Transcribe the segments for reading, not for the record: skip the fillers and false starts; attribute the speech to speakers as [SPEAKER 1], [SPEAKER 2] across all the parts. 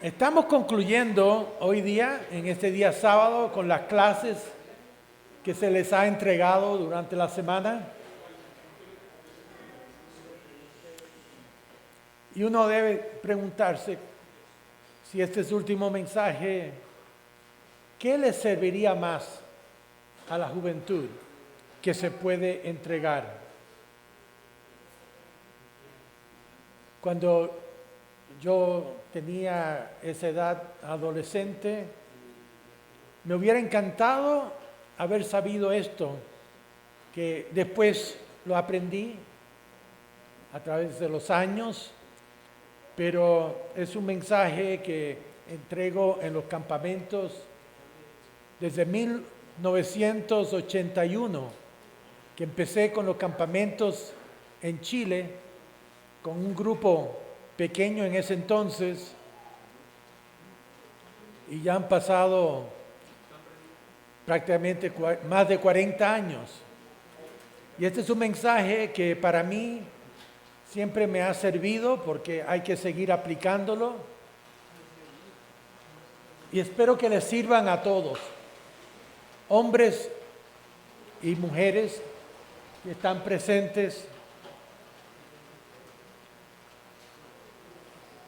[SPEAKER 1] Estamos concluyendo hoy día, en este día sábado, con las clases que se les ha entregado durante la semana. Y uno debe preguntarse si este es el último mensaje, ¿qué le serviría más a la juventud que se puede entregar? Cuando yo tenía esa edad adolescente, me hubiera encantado haber sabido esto, que después lo aprendí a través de los años, pero es un mensaje que entrego en los campamentos desde 1981, que empecé con los campamentos en Chile, con un grupo pequeño en ese entonces, y ya han pasado prácticamente más de 40 años. Y este es un mensaje que para mí siempre me ha servido porque hay que seguir aplicándolo. Y espero que les sirvan a todos, hombres y mujeres que están presentes.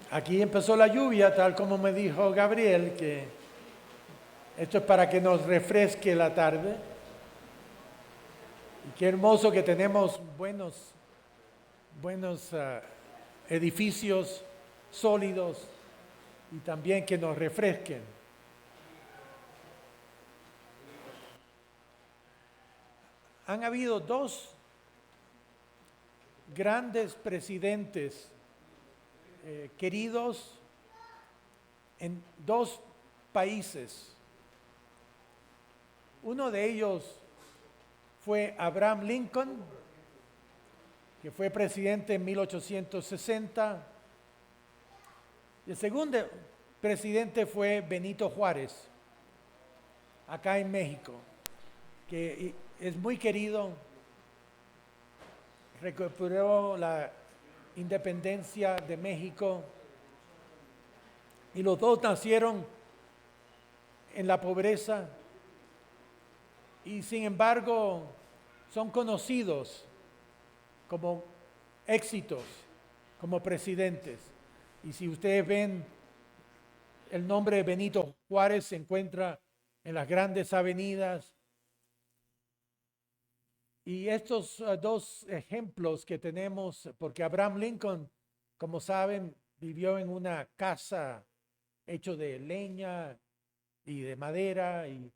[SPEAKER 1] Aquí empezó la lluvia, tal como me dijo Gabriel, que esto es para que nos refresque la tarde. Y qué hermoso que tenemos buenos edificios sólidos y también que nos refresquen. Han habido dos grandes presidentes queridos en dos países. Uno de ellos fue Abraham Lincoln, que fue presidente en 1860. Y el segundo presidente fue Benito Juárez, acá en México, que es muy querido, recuperó la independencia de México y los dos nacieron en la pobreza y sin embargo son conocidos como éxitos, como presidentes. Y si ustedes ven, el nombre de Benito Juárez se encuentra en las grandes avenidas. Y estos dos ejemplos que tenemos, porque Abraham Lincoln, como saben, vivió en una casa hecho de leña y de madera y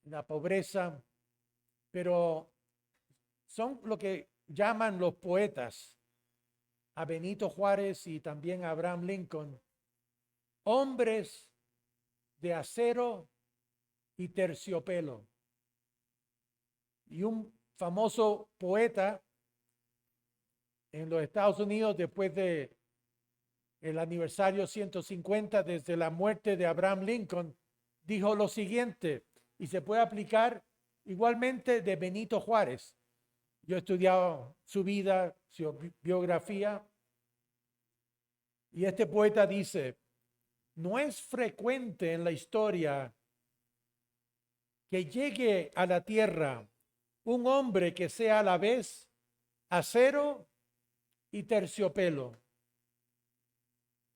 [SPEAKER 1] la pobreza, pero son lo que llaman los poetas, a Benito Juárez y también a Abraham Lincoln, hombres de acero y terciopelo. Y un famoso poeta en los Estados Unidos, después de el aniversario 150 desde la muerte de Abraham Lincoln, dijo lo siguiente, y se puede aplicar igualmente de Benito Juárez. Yo he estudiado su vida, su biografía, y este poeta dice, no es frecuente en la historia que llegue a la tierra un hombre que sea a la vez acero y terciopelo,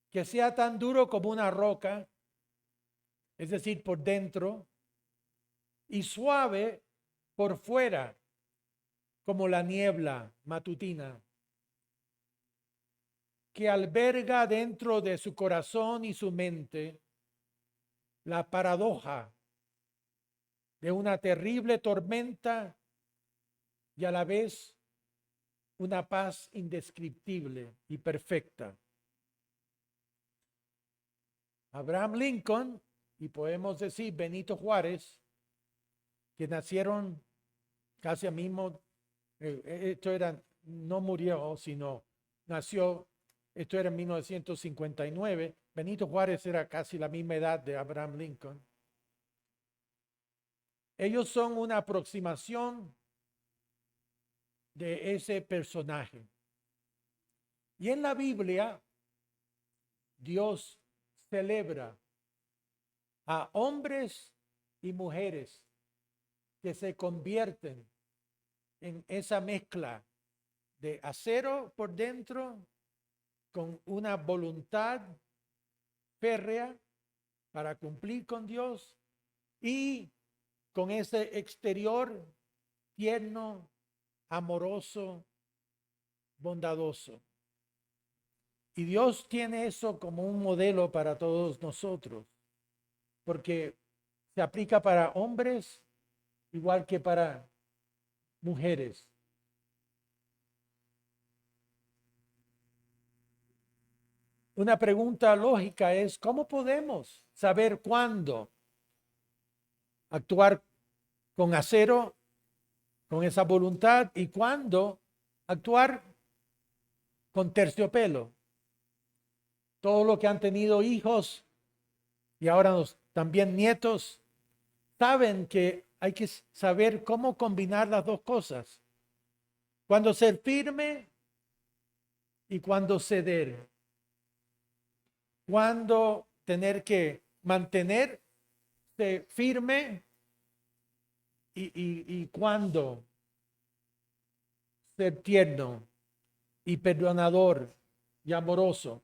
[SPEAKER 1] que sea tan duro como una roca, es decir, por dentro, y suave por fuera, como la niebla matutina, que alberga dentro de su corazón y su mente la paradoja de una terrible tormenta y a la vez una paz indescriptible y perfecta. Abraham Lincoln y podemos decir Benito Juárez, que nacieron casi al mismo, no murió, sino nació, esto era en 1959, Benito Juárez era casi la misma edad de Abraham Lincoln. Ellos son una aproximación de ese personaje. Y en la Biblia, Dios celebra a hombres y mujeres que se convierten en esa mezcla de acero por dentro con una voluntad férrea para cumplir con Dios y con ese exterior tierno, amoroso, bondadoso. Y Dios tiene eso como un modelo para todos nosotros, porque se aplica para hombres igual que para mujeres. Una pregunta lógica es, ¿cómo podemos saber cuándo actuar con acero, con esa voluntad, y cuándo actuar con terciopelo? Todos los que han tenido hijos y ahora también nietos saben que hay que saber cómo combinar las dos cosas. Cuando ser firme y cuando ceder. Cuando tener que mantenerse firme y cuando ser tierno y perdonador y amoroso.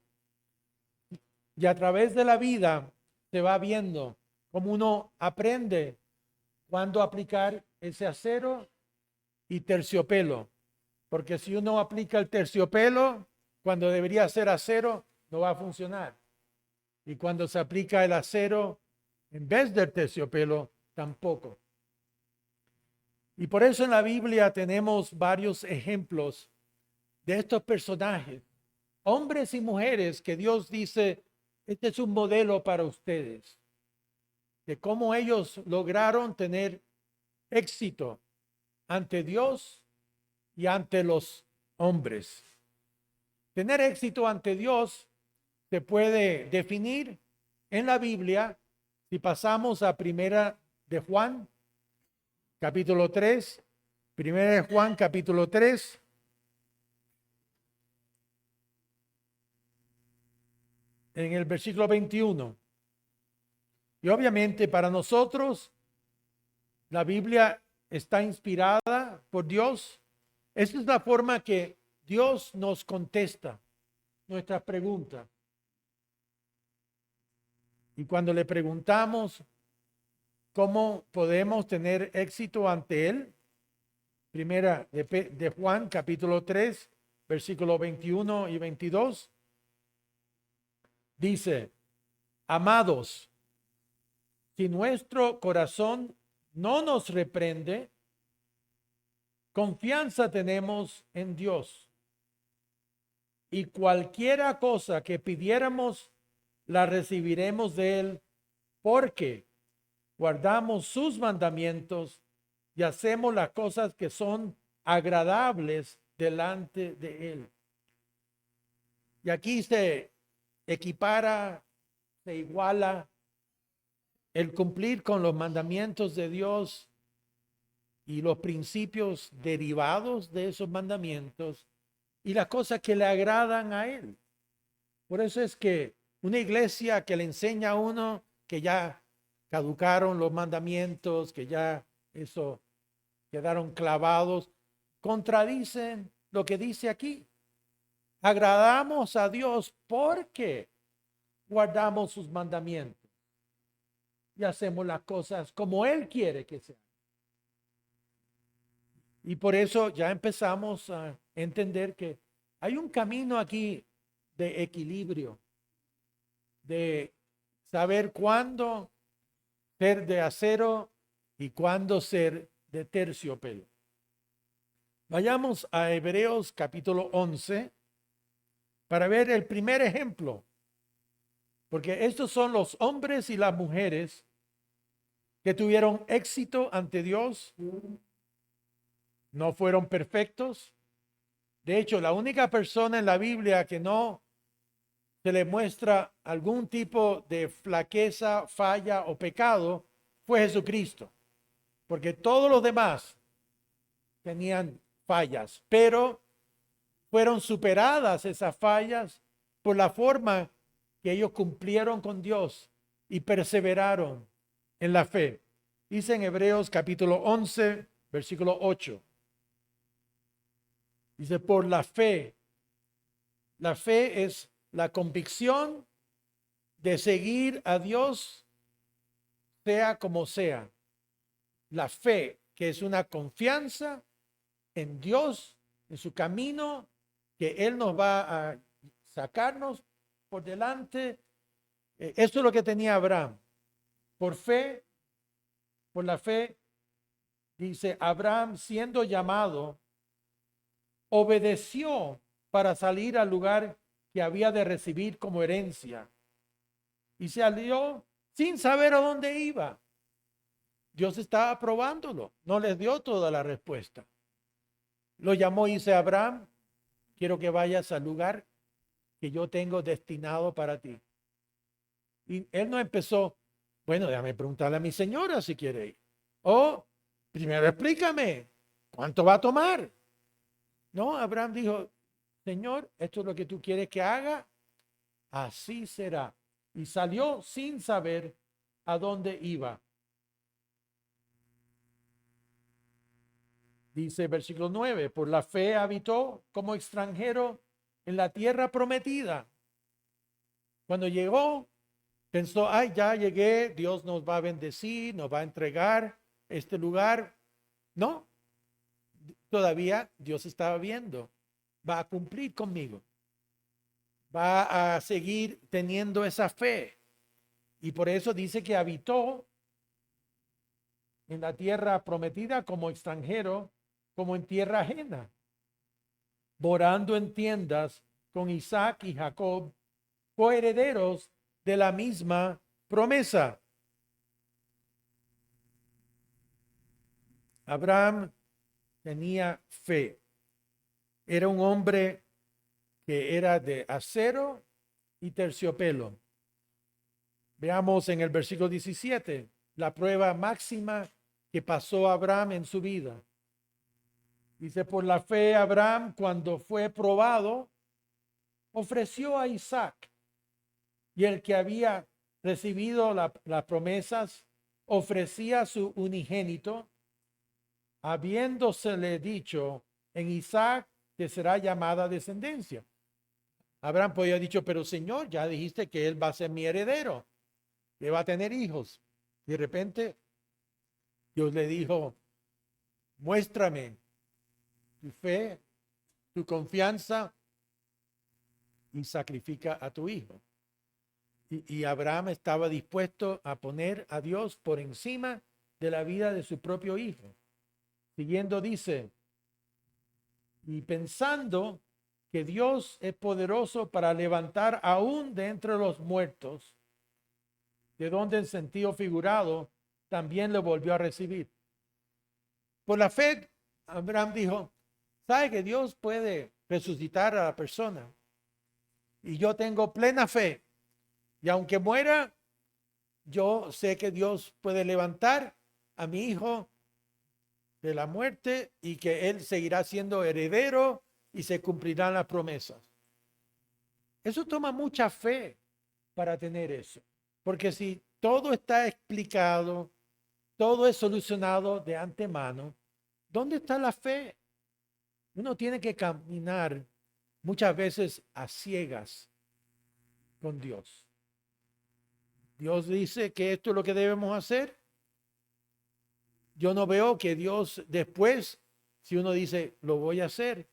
[SPEAKER 1] Y a través de la vida se va viendo cómo uno aprende cuándo aplicar ese acero y terciopelo. Porque si uno aplica el terciopelo cuando debería ser acero, no va a funcionar. Y cuando se aplica el acero en vez del terciopelo, tampoco. Y por eso en la Biblia tenemos varios ejemplos de estos personajes, hombres y mujeres que Dios dice, este es un modelo para ustedes, de cómo ellos lograron tener éxito ante Dios y ante los hombres. Tener éxito ante Dios se puede definir en la Biblia si pasamos a Primera de Juan, capítulo 3, Primera de Juan, capítulo 3. En el versículo 21. Y obviamente para nosotros la Biblia está inspirada por Dios. Esa es la forma que Dios nos contesta nuestras preguntas. Y cuando le preguntamos cómo podemos tener éxito ante Él, Primera de Juan, capítulo 3, versículo 21 y 22, dice, amados, si nuestro corazón no nos reprende, confianza tenemos en Dios. Y cualquiera cosa que pidiéramos, la recibiremos de Él, porque guardamos sus mandamientos y hacemos las cosas que son agradables delante de Él. Y aquí se equipara, se iguala el cumplir con los mandamientos de Dios y los principios derivados de esos mandamientos y las cosas que le agradan a Él. Por eso es que una iglesia que le enseña a uno que ya caducaron los mandamientos, que ya eso quedaron clavados, contradicen lo que dice aquí. Agradamos a Dios porque guardamos sus mandamientos y hacemos las cosas como Él quiere que sean. Y por eso ya empezamos a entender que hay un camino aquí de equilibrio, de saber cuándo ser de acero y cuándo ser de terciopelo. Vayamos a Hebreos capítulo 11 para ver el primer ejemplo, porque estos son los hombres y las mujeres que tuvieron éxito ante Dios. No fueron perfectos. De hecho, la única persona en la Biblia que no se le muestra algún tipo de flaqueza, falla o pecado fue Jesucristo. Porque todos los demás tenían fallas, pero fueron superadas esas fallas por la forma que ellos cumplieron con Dios y perseveraron en la fe. Dice en Hebreos capítulo 11, versículo 8. Dice, por la fe. La fe es la convicción de seguir a Dios, sea como sea. La fe, que es una confianza en Dios, en su camino, que Él nos va a sacarnos por delante. Esto es lo que tenía Abraham. Por fe, por la fe, dice Abraham, siendo llamado, obedeció para salir al lugar que había de recibir como herencia. Y salió sin saber a dónde iba. Dios estaba probándolo. No les dio toda la respuesta. Lo llamó y dice, Abraham, quiero que vayas al lugar que yo tengo destinado para ti. Y él no empezó, bueno, déjame preguntarle a mi señora si quiere ir. O, primero explícame, ¿cuánto va a tomar? No, Abraham dijo, Señor, esto es lo que tú quieres que haga, así será. Y salió sin saber a dónde iba. Dice versículo 9, por la fe habitó como extranjero en la tierra prometida. Cuando llegó, pensó, ay, ya llegué, Dios nos va a bendecir, nos va a entregar este lugar. No, todavía Dios estaba viendo, va a cumplir conmigo, va a seguir teniendo esa fe. Y por eso dice que habitó en la tierra prometida como extranjero, como en tierra ajena, morando en tiendas con Isaac y Jacob, coherederos de la misma promesa. Abraham tenía fe. Era un hombre que era de acero y terciopelo. Veamos en el versículo 17 la prueba máxima que pasó Abraham en su vida. Dice, por la fe Abraham, cuando fue probado, ofreció a Isaac, y el que había recibido las promesas ofrecía su unigénito, habiéndosele dicho, en Isaac te será llamada descendencia. Abraham podía haber dicho, pero Señor, ya dijiste que él va a ser mi heredero, que va a tener hijos. De repente, Dios le dijo, muéstrame tu fe, tu confianza y sacrifica a tu hijo. Y Abraham estaba dispuesto a poner a Dios por encima de la vida de su propio hijo. Siguiendo dice, y pensando que Dios es poderoso para levantar aún de entre los muertos, de donde en sentido figurado también lo volvió a recibir. Por la fe, Abraham dijo, sabe que Dios puede resucitar a la persona. Y yo tengo plena fe. Y aunque muera, yo sé que Dios puede levantar a mi hijo de la muerte y que él seguirá siendo heredero y se cumplirán las promesas. Eso toma mucha fe para tener eso. Porque si todo está explicado, todo es solucionado de antemano, ¿dónde está la fe? Uno tiene que caminar muchas veces a ciegas con Dios. Dios dice que esto es lo que debemos hacer. Yo no veo que Dios después, si uno dice, lo voy a hacer,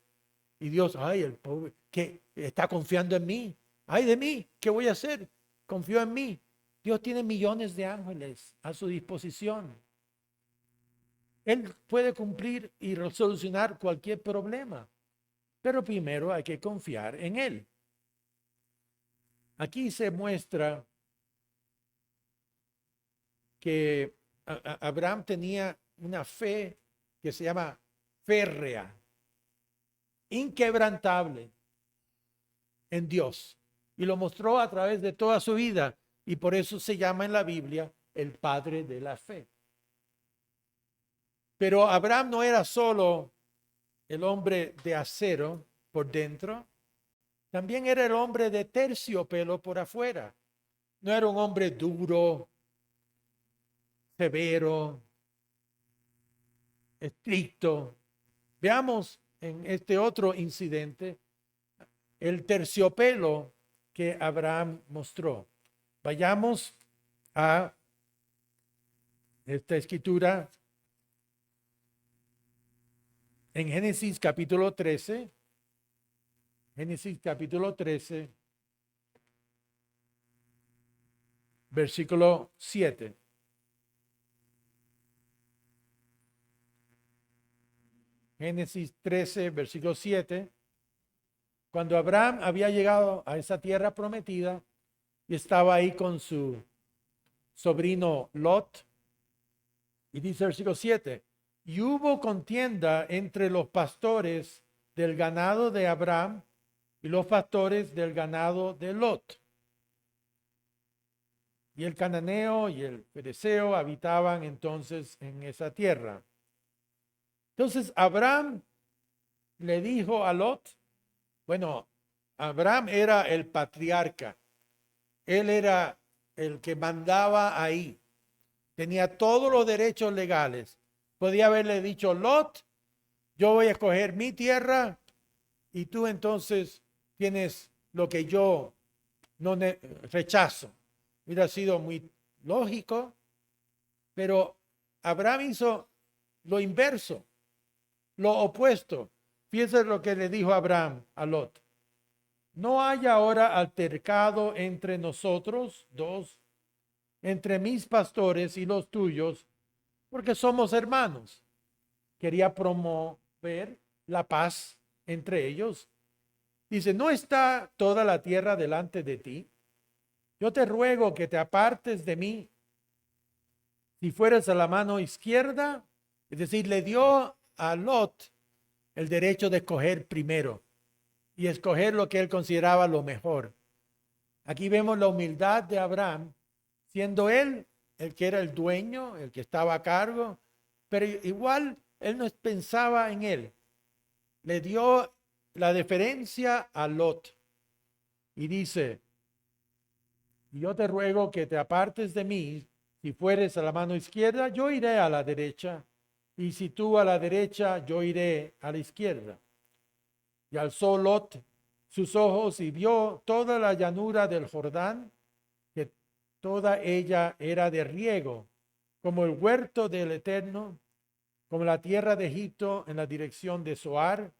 [SPEAKER 1] y Dios, ay, el pobre, que está confiando en mí. Ay de mí, ¿qué voy a hacer? Confío en mí. Dios tiene millones de ángeles a su disposición. Él puede cumplir y solucionar cualquier problema, pero primero hay que confiar en Él. Aquí se muestra que Abraham tenía una fe que se llama férrea, inquebrantable en Dios, y lo mostró a través de toda su vida, y por eso se llama en la Biblia el padre de la fe. Pero Abraham no era solo el hombre de acero por dentro, también era el hombre de terciopelo por afuera. No era un hombre duro, severo, estricto. Veamos en este otro incidente el terciopelo que Abraham mostró. Vayamos a esta escritura en Génesis capítulo 13. Génesis capítulo 13, versículo 7. Génesis 13, versículo 7. Cuando Abraham había llegado a esa tierra prometida y estaba ahí con su sobrino Lot, y dice el versículo 7, y hubo contienda entre los pastores del ganado de Abraham y los pastores del ganado de Lot. Y el cananeo y el fereceo habitaban entonces en esa tierra. Entonces Abraham le dijo a Lot, bueno, Abraham era el patriarca, él era el que mandaba ahí, tenía todos los derechos legales. Podía haberle dicho, Lot, yo voy a escoger mi tierra y tú entonces tienes lo que yo no rechazo. Hubiera sido muy lógico, pero Abraham hizo lo inverso, lo opuesto. Fíjense lo que le dijo Abraham a Lot. No haya ahora altercado entre nosotros dos, entre mis pastores y los tuyos, porque somos hermanos. Quería promover la paz entre ellos. Dice, ¿no está toda la tierra delante de ti? Yo te ruego que te apartes de mí. Si fueras a la mano izquierda, es decir, le dio a Lot el derecho de escoger primero y escoger lo que él consideraba lo mejor. Aquí vemos la humildad de Abraham, siendo él el que era el dueño, el que estaba a cargo, pero igual él no pensaba en él. Le dio la deferencia a Lot y dice, yo te ruego que te apartes de mí. Si fueres a la mano izquierda, yo iré a la derecha. Y si tú a la derecha, yo iré a la izquierda. Y alzó Lot sus ojos y vio toda la llanura del Jordán, que toda ella era de riego, como el huerto del Eterno, como la tierra de Egipto en la dirección de Zoar,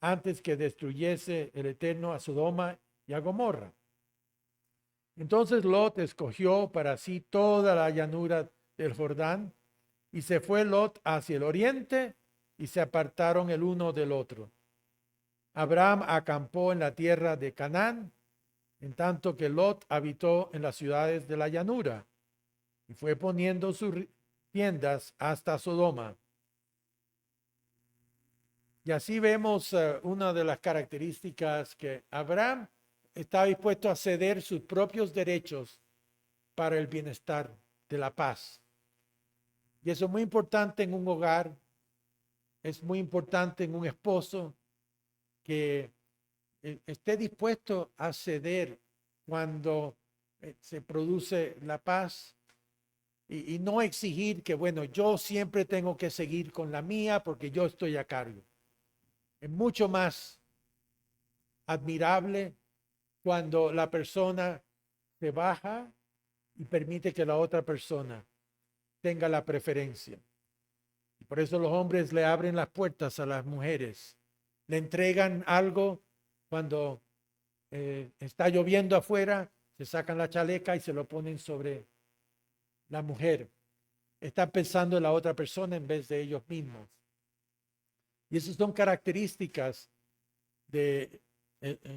[SPEAKER 1] antes que destruyese el Eterno a Sodoma y a Gomorra. Entonces Lot escogió para sí toda la llanura del Jordán, y se fue Lot hacia el oriente, y se apartaron el uno del otro. Abraham acampó en la tierra de Canaán, en tanto que Lot habitó en las ciudades de la llanura, y fue poniendo sus tiendas hasta Sodoma. Y así vemos una de las características que Abraham está dispuesto a ceder sus propios derechos para el bienestar de la paz. Y eso es muy importante en un hogar, es muy importante en un esposo que esté dispuesto a ceder cuando se produce la paz y no exigir que, bueno, yo siempre tengo que seguir con la mía porque yo estoy a cargo. Es mucho más admirable cuando la persona se baja y permite que la otra persona tenga la preferencia. Y por eso los hombres le abren las puertas a las mujeres, le entregan algo cuando está lloviendo afuera, se sacan la chaleca y se lo ponen sobre la mujer. Están pensando en la otra persona en vez de ellos mismos. Y esas son características de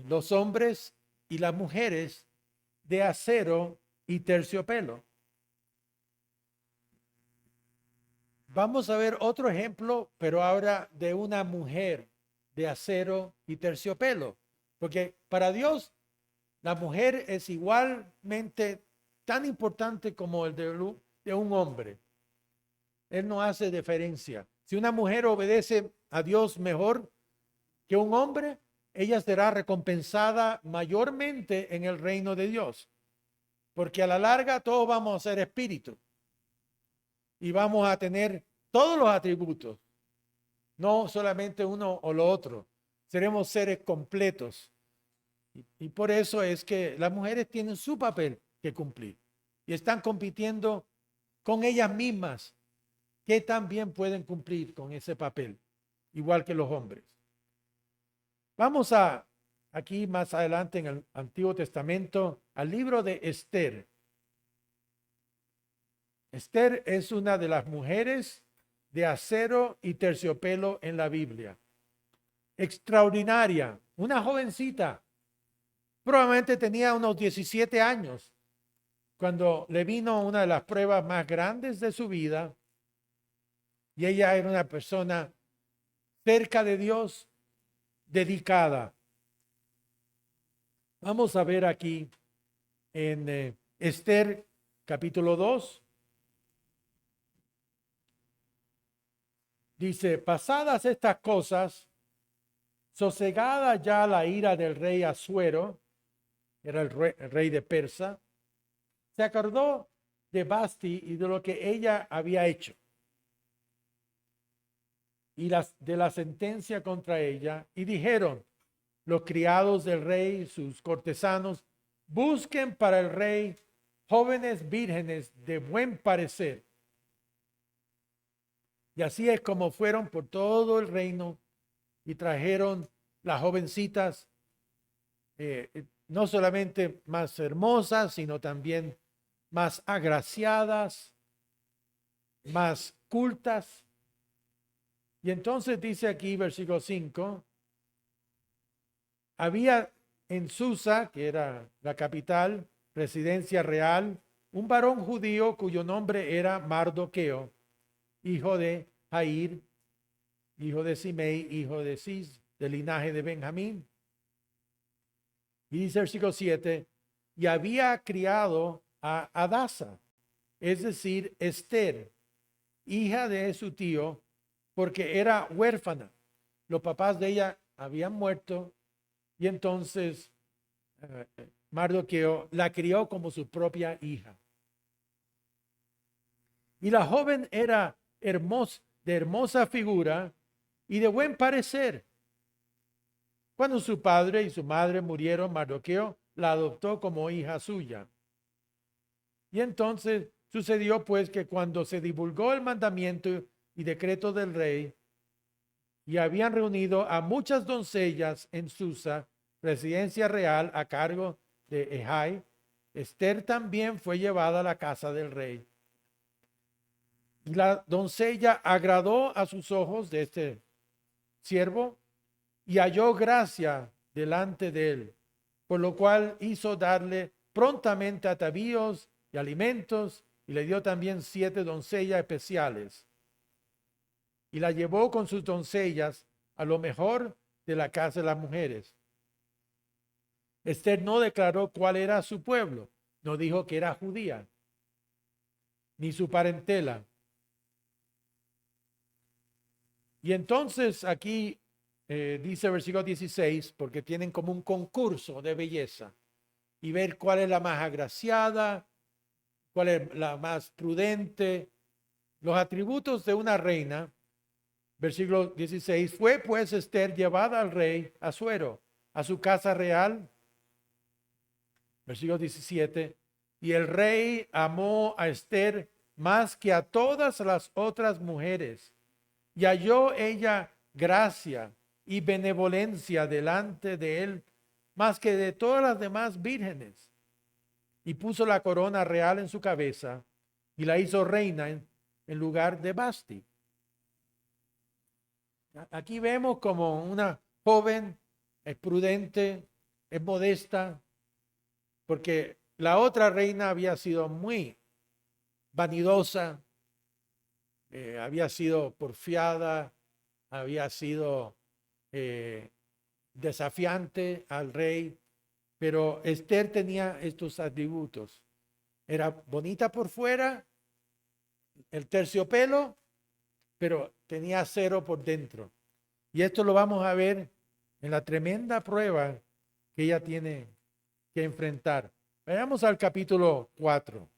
[SPEAKER 1] los hombres y las mujeres de acero y terciopelo. Vamos a ver otro ejemplo, pero ahora de una mujer de acero y terciopelo. Porque para Dios la mujer es igualmente tan importante como el de un hombre. Él no hace diferencia. Si una mujer obedece a Dios mejor que un hombre, ella será recompensada mayormente en el reino de Dios, porque a la larga todos vamos a ser espíritu y vamos a tener todos los atributos, no solamente uno o lo otro. Seremos seres completos. Y por eso es que las mujeres tienen su papel que cumplir y están compitiendo con ellas mismas, que también pueden cumplir con ese papel, igual que los hombres. Vamos a aquí más adelante en el Antiguo Testamento al libro de Esther. Esther es una de las mujeres de acero y terciopelo en la Biblia. Extraordinaria, una jovencita. Probablemente tenía unos 17 años cuando le vino una de las pruebas más grandes de su vida, y ella era una persona cerca de Dios, dedicada. Vamos a ver aquí en Esther capítulo 2. Dice, pasadas estas cosas, sosegada ya la ira del rey Asuero, era el rey de Persa, se acordó de Basti y de lo que ella había hecho y de la sentencia contra ella, y dijeron los criados del rey, sus cortesanos, busquen para el rey jóvenes vírgenes de buen parecer. Y así es como fueron por todo el reino y trajeron las jovencitas, no solamente más hermosas, sino también más agraciadas, más cultas. Y entonces dice aquí, versículo 5, había en Susa, que era la capital, residencia real, un varón judío cuyo nombre era Mardoqueo, hijo de Jair, hijo de Simei, hijo de Cis, del linaje de Benjamín. Y dice el versículo 7, y había criado a Adasa, es decir, Esther, hija de su tío, porque era huérfana. Los papás de ella habían muerto y entonces Mardoqueo la crió como su propia hija. Y la joven era hermosa, de hermosa figura y de buen parecer. Cuando su padre y su madre murieron, Mardoqueo la adoptó como hija suya. Y entonces sucedió pues que cuando se divulgó el mandamiento y decreto del rey, y habían reunido a muchas doncellas en Susa, residencia real a cargo de Ejai, Esther también fue llevada a la casa del rey. Y la doncella agradó a sus ojos de este siervo y halló gracia delante de él, por lo cual hizo darle prontamente atavíos y alimentos, y le dio también 7 doncellas especiales. Y la llevó con sus doncellas a lo mejor de la casa de las mujeres. Esther no declaró cuál era su pueblo, no dijo que era judía, ni su parentela. Y entonces aquí dice el versículo 16, porque tienen como un concurso de belleza y ver cuál es la más agraciada, cuál es la más prudente. Los atributos de una reina, versículo 16, fue pues Esther llevada al rey Asuero a su casa real. Versículo 17, y el rey amó a Esther más que a todas las otras mujeres, y halló ella gracia y benevolencia delante de él más que de todas las demás vírgenes. Y puso la corona real en su cabeza y la hizo reina en lugar de Basti. Aquí vemos como una joven es prudente, es modesta, porque la otra reina había sido muy vanidosa, había sido porfiada, había sido desafiante al rey, pero Esther tenía estos atributos. Era bonita por fuera, el terciopelo, pero tenía acero por dentro. Y esto lo vamos a ver en la tremenda prueba que ella tiene que enfrentar. Vayamos al capítulo 4.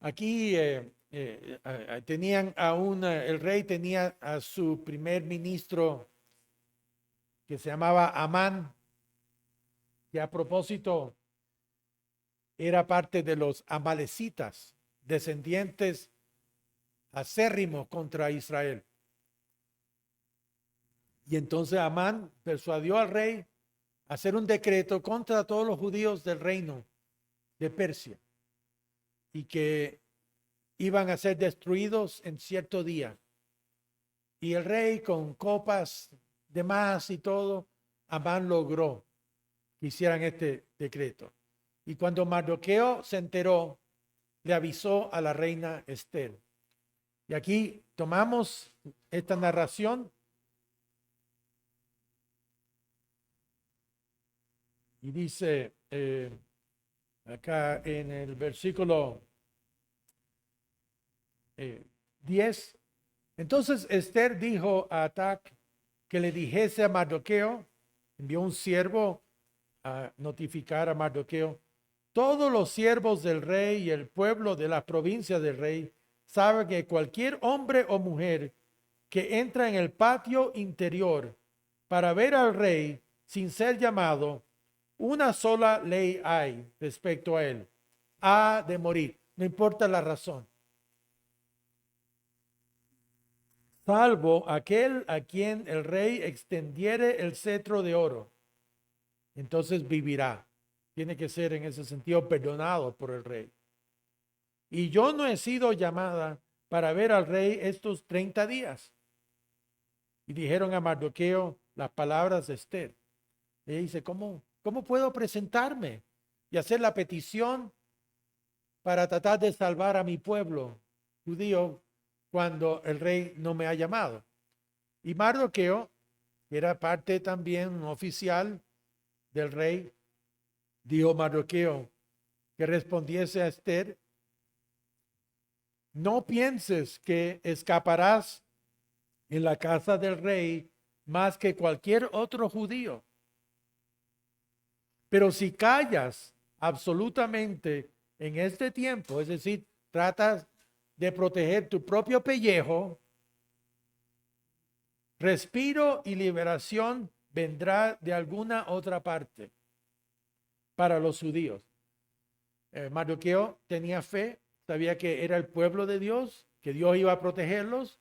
[SPEAKER 1] Aquí tenían el rey tenía a su primer ministro que se llamaba Amán, que a propósito era parte de los amalecitas, descendientes acérrimos contra Israel. Y entonces Amán persuadió al rey a hacer un decreto contra todos los judíos del reino de Persia y que iban a ser destruidos en cierto día. Y el rey, con copas de más y todo, Amán logró que hicieran este decreto. Y cuando Mardoqueo se enteró, le avisó a la reina Esther. Y aquí tomamos esta narración y dice acá en el versículo 10. Entonces Esther dijo a Atac que le dijese a Mardoqueo, envió un siervo a notificar a Mardoqueo: todos los siervos del rey y el pueblo de la provincia del rey saben que cualquier hombre o mujer que entra en el patio interior para ver al rey sin ser llamado, una sola ley hay respecto a él: ha de morir, no importa la razón, salvo aquel a quien el rey extendiere el cetro de oro, entonces vivirá. Tiene que ser en ese sentido perdonado por el rey. Y yo no he sido llamada para ver al rey estos 30 días. Y dijeron a Mardoqueo las palabras de Esther. Ella dice: ¿cómo puedo presentarme y hacer la petición para tratar de salvar a mi pueblo judío cuando el rey no me ha llamado? Y Mardoqueo, que era parte también, un oficial del rey, dijo Mardoqueo que respondiese a Esther: no pienses que escaparás en la casa del rey más que cualquier otro judío. Pero si callas absolutamente en este tiempo, es decir, tratas de proteger tu propio pellejo, respiro y liberación vendrá de alguna otra parte para los judíos. Mardoqueo tenía fe, sabía que era el pueblo de Dios, que Dios iba a protegerlos,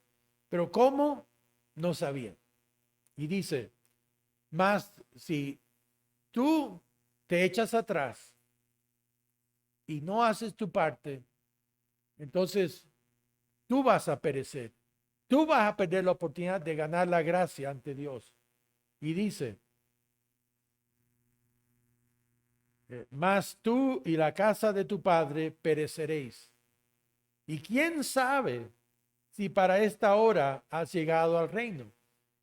[SPEAKER 1] pero ¿cómo? No sabía. Y dice: mas si tú te echas atrás y no haces tu parte, entonces tú vas a perecer. Tú vas a perder la oportunidad de ganar la gracia ante Dios. Y dice: mas tú y la casa de tu padre pereceréis. Y quién sabe si para esta hora has llegado al reino.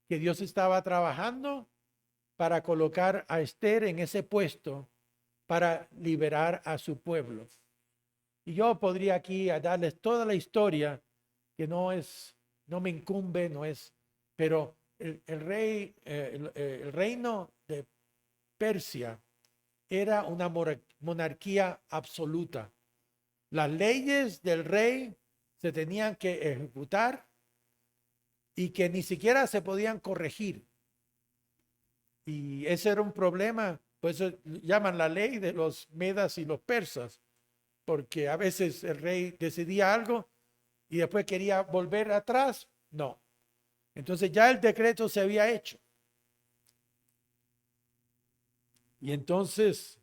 [SPEAKER 1] Que Dios estaba trabajando para colocar a Esther en ese puesto para liberar a su pueblo. Y yo podría aquí darles toda la historia, que no me incumbe, no es, pero el rey, el reino de Persia era una monarquía absoluta. Las leyes del rey se tenían que ejecutar y que ni siquiera se podían corregir. Y ese era un problema, pues llaman la ley de los medas y los persas, porque a veces el rey decidía algo y después quería volver atrás. No. Entonces ya el decreto se había hecho. Y entonces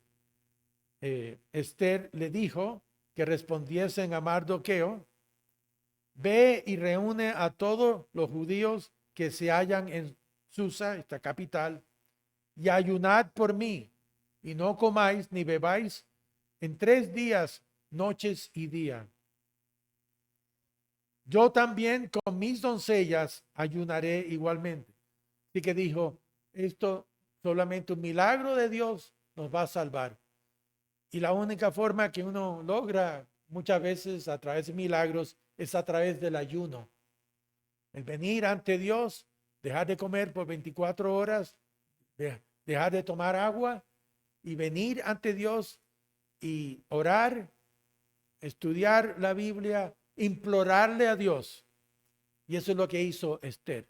[SPEAKER 1] Esther le dijo que respondiesen a Mardoqueo: ve y reúne a todos los judíos que se hallan en Susa, esta capital, y ayunad por mí, y no comáis ni bebáis en 3 días, noches y día. Yo también con mis doncellas ayunaré igualmente. Así que dijo: esto solamente un milagro de Dios nos va a salvar. Y la única forma que uno logra muchas veces a través de milagros es a través del ayuno. El venir ante Dios, dejar de comer por 24 horas, dejar de tomar agua y venir ante Dios y orar, estudiar la Biblia, implorarle a Dios. Y eso es lo que hizo Esther.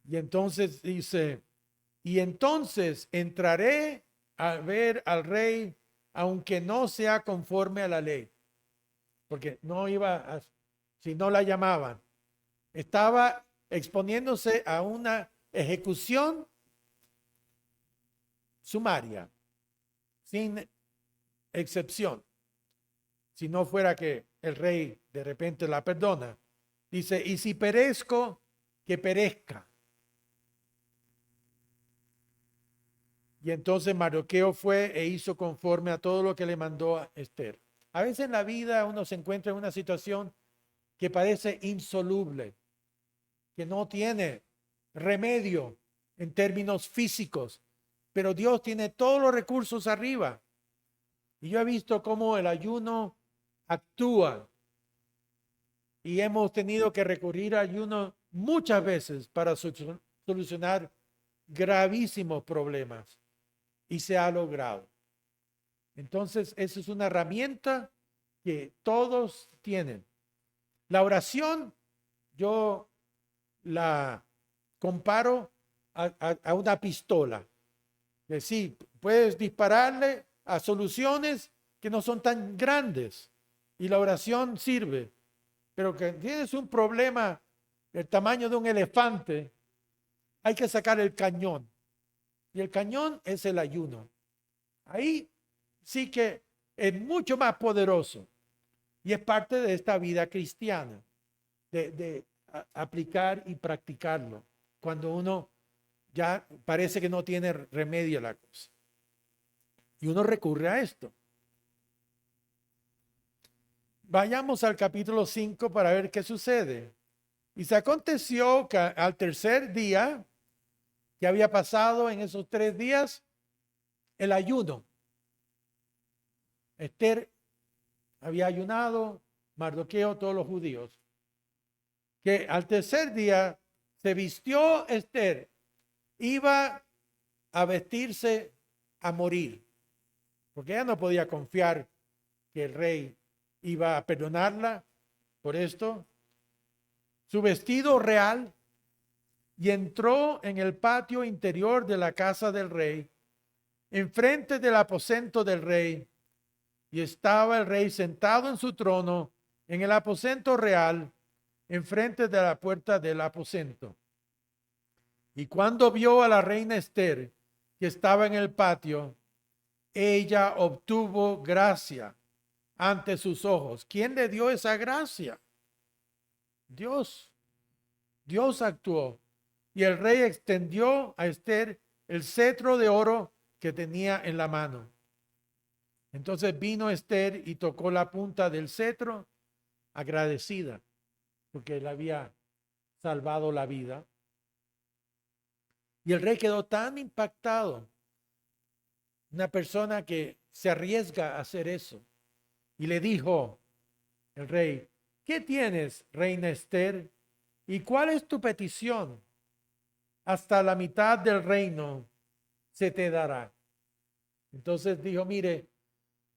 [SPEAKER 1] Y entonces dice, y entonces entraré a ver al rey, aunque no sea conforme a la ley. Porque no iba a, si no la llamaban. Estaba exponiéndose a una ejecución sumaria, sin excepción. Si no fuera que el rey de repente la perdona. Dice, y si perezco, que perezca. Y entonces Mardoqueo fue e hizo conforme a todo lo que le mandó a Esther. A veces en la vida uno se encuentra en una situación que parece insoluble, que no tiene remedio en términos físicos, pero Dios tiene todos los recursos arriba. Y yo he visto cómo el ayuno actúa y hemos tenido que recurrir al ayuno muchas veces para solucionar gravísimos problemas y se ha logrado. Entonces, esa es una herramienta que todos tienen. La oración, yo la comparo a una pistola. Que sí, puedes dispararle a soluciones que no son tan grandes y la oración sirve. Pero que tienes un problema del tamaño de un elefante, hay que sacar el cañón. Y el cañón es el ayuno. Ahí sí que es mucho más poderoso. Y es parte de esta vida cristiana, de aplicar y practicarlo. Cuando uno ya parece que no tiene remedio a la cosa. Y uno recurre a esto. Vayamos al capítulo 5 para ver qué sucede. Y se aconteció que al tercer día, que había pasado en esos 3 días, el ayuno. Esther había ayunado, Mardoqueo, todos los judíos. Que al tercer día se vistió Esther, iba a vestirse a morir, porque ella no podía confiar que el rey iba a perdonarla por esto. Su vestido real, y entró en el patio interior de la casa del rey, enfrente del aposento del rey, y estaba el rey sentado en su trono en el aposento real, enfrente de la puerta del aposento. Y cuando vio a la reina Esther, que estaba en el patio, ella obtuvo gracia ante sus ojos. ¿Quién le dio esa gracia? Dios. Dios actuó. Y el rey extendió a Esther el cetro de oro que tenía en la mano. Entonces vino Esther y tocó la punta del cetro, agradecida, porque le había salvado la vida. Y el rey quedó tan impactado. Una persona que se arriesga a hacer eso. Y le dijo el rey, ¿qué tienes, reina Esther? ¿Y cuál es tu petición? Hasta la mitad del reino se te dará. Entonces dijo, mire,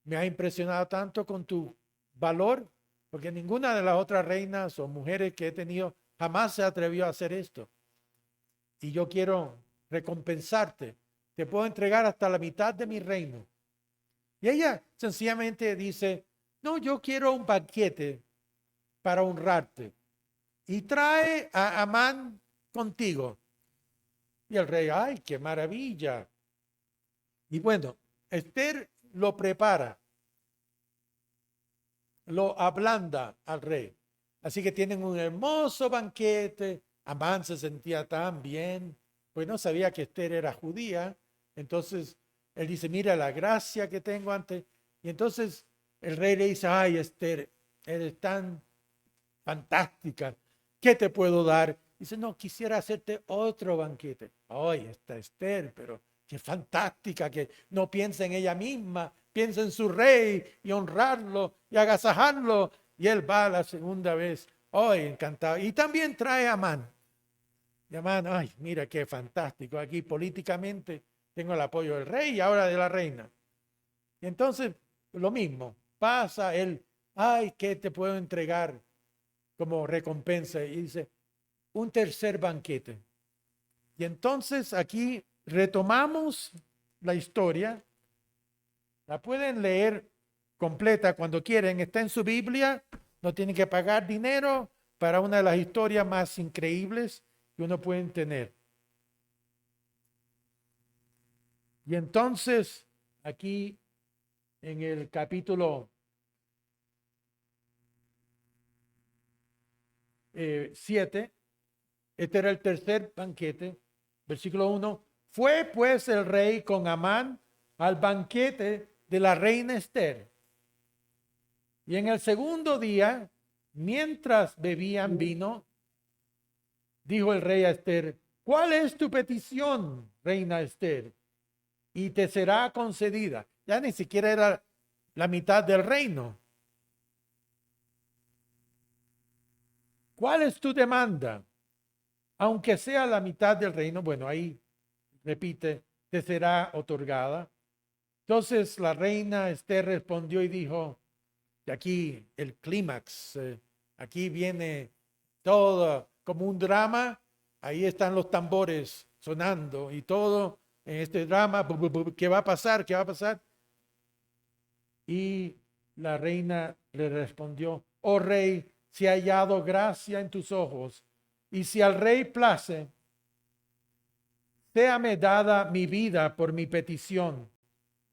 [SPEAKER 1] me ha impresionado tanto con tu valor, porque ninguna de las otras reinas o mujeres que he tenido jamás se atrevió a hacer esto. Y yo quiero recompensarte. Te puedo entregar hasta la mitad de mi reino. Y ella sencillamente dice, no, yo quiero un banquete para honrarte. Y trae a Amán contigo. Y el rey, ay, qué maravilla. Y bueno, Esther lo prepara, lo ablanda al rey. Así que tienen un hermoso banquete. Amán se sentía tan bien, pues no sabía que Esther era judía. Entonces él dice, mira la gracia que tengo ante. Y entonces el rey le dice, ay Esther, eres tan fantástica. ¿Qué te puedo dar? Dice, no, quisiera hacerte otro banquete. Ay, está Esther, pero qué fantástica, que no piensa en ella misma, piensa en su rey y honrarlo y agasajarlo. Y él va la segunda vez. ¡Ay, encantado! Y también trae a Amán. Y Amán, ¡ay, mira qué fantástico! Aquí políticamente tengo el apoyo del rey y ahora de la reina. Y entonces, lo mismo, pasa él, ¡ay, qué te puedo entregar como recompensa! Y dice, un tercer banquete. Y entonces aquí retomamos la historia. La pueden leer completa cuando quieren. Está en su Biblia. No tienen que pagar dinero para una de las historias más increíbles que uno puede tener. Y entonces aquí en el capítulo 7, este era el tercer banquete, versículo 1. Fue pues el rey con Amán al banquete de la reina Esther. Y en el segundo día, mientras bebían vino, dijo el rey a Esther, ¿cuál es tu petición, reina Esther? Y te será concedida. Ya ni siquiera era la mitad del reino. ¿Cuál es tu demanda? Aunque sea la mitad del reino, bueno, ahí repite, te será otorgada. Entonces la reina Esther respondió y dijo, y aquí el clímax, aquí viene todo como un drama, ahí están los tambores sonando y todo en este drama, ¿qué va a pasar? ¿Qué va a pasar? Y la reina le respondió, oh rey, si ha hallado gracia en tus ojos, y si al rey place, séame dada mi vida por mi petición,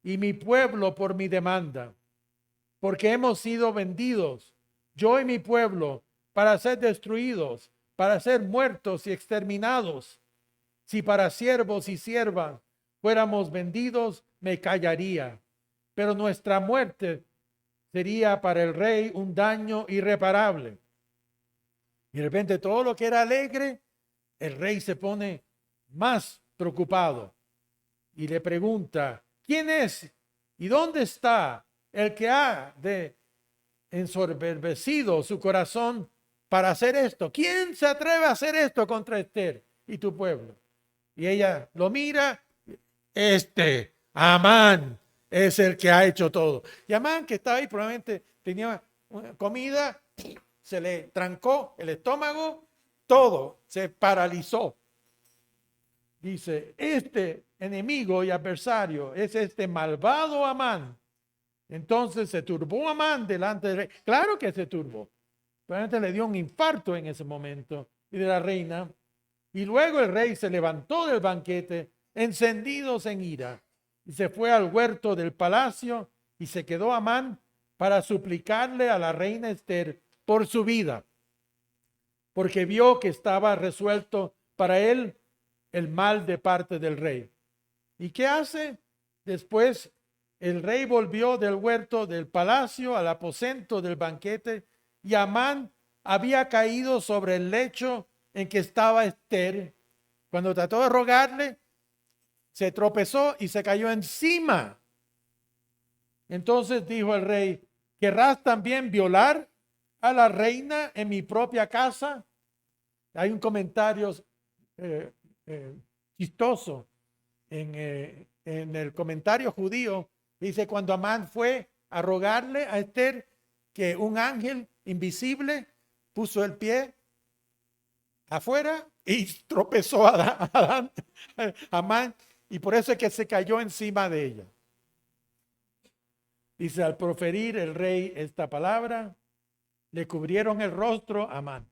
[SPEAKER 1] y mi pueblo por mi demanda, porque hemos sido vendidos, yo y mi pueblo, para ser destruidos, para ser muertos y exterminados. Si para siervos y siervas fuéramos vendidos, me callaría, pero nuestra muerte sería para el rey un daño irreparable. Y de repente todo lo que era alegre, el rey se pone más preocupado y le pregunta, ¿quién es y dónde está el que ha de ensoberbecido su corazón para hacer esto? ¿Quién se atreve a hacer esto contra Esther y tu pueblo? Y ella lo mira, Amán es el que ha hecho todo. Y Amán, que estaba ahí, probablemente tenía comida, se le trancó el estómago, todo se paralizó. Dice, este enemigo y adversario es este malvado Amán. Entonces se turbó Amán delante del rey. Claro que se turbó. Probablemente le dio un infarto en ese momento y de la reina. Y luego el rey se levantó del banquete, encendidos en ira, y se fue al huerto del palacio y se quedó Amán para suplicarle a la reina Esther por su vida, porque vio que estaba resuelto para él el mal de parte del rey. ¿Y qué hace? Después el rey volvió del huerto del palacio al aposento del banquete y Amán había caído sobre el lecho en que estaba Esther. Cuando trató de rogarle, se tropezó y se cayó encima. Entonces dijo el rey, ¿querrás también violar a la reina en mi propia casa? Hay un comentario chistoso en el comentario judío. Dice, cuando Amán fue a rogarle a Esther, que un ángel invisible puso el pie afuera y tropezó a Amán, y por eso es que se cayó encima de ella. Dice, al proferir el rey esta palabra, le cubrieron el rostro a Amán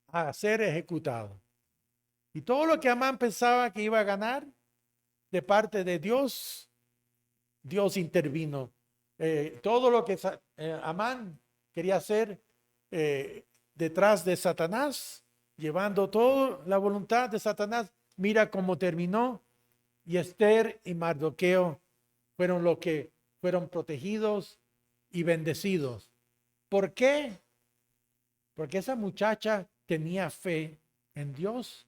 [SPEAKER 1] a ser ejecutado. Y todo lo que Amán pensaba que iba a ganar de parte de Dios, Dios intervino. Todo lo que Amán quería hacer detrás de Satanás, llevando toda la voluntad de Satanás, mira cómo terminó. Y Esther y Mardoqueo fueron los que fueron protegidos y bendecidos. ¿Por qué? Porque esa muchacha tenía fe en Dios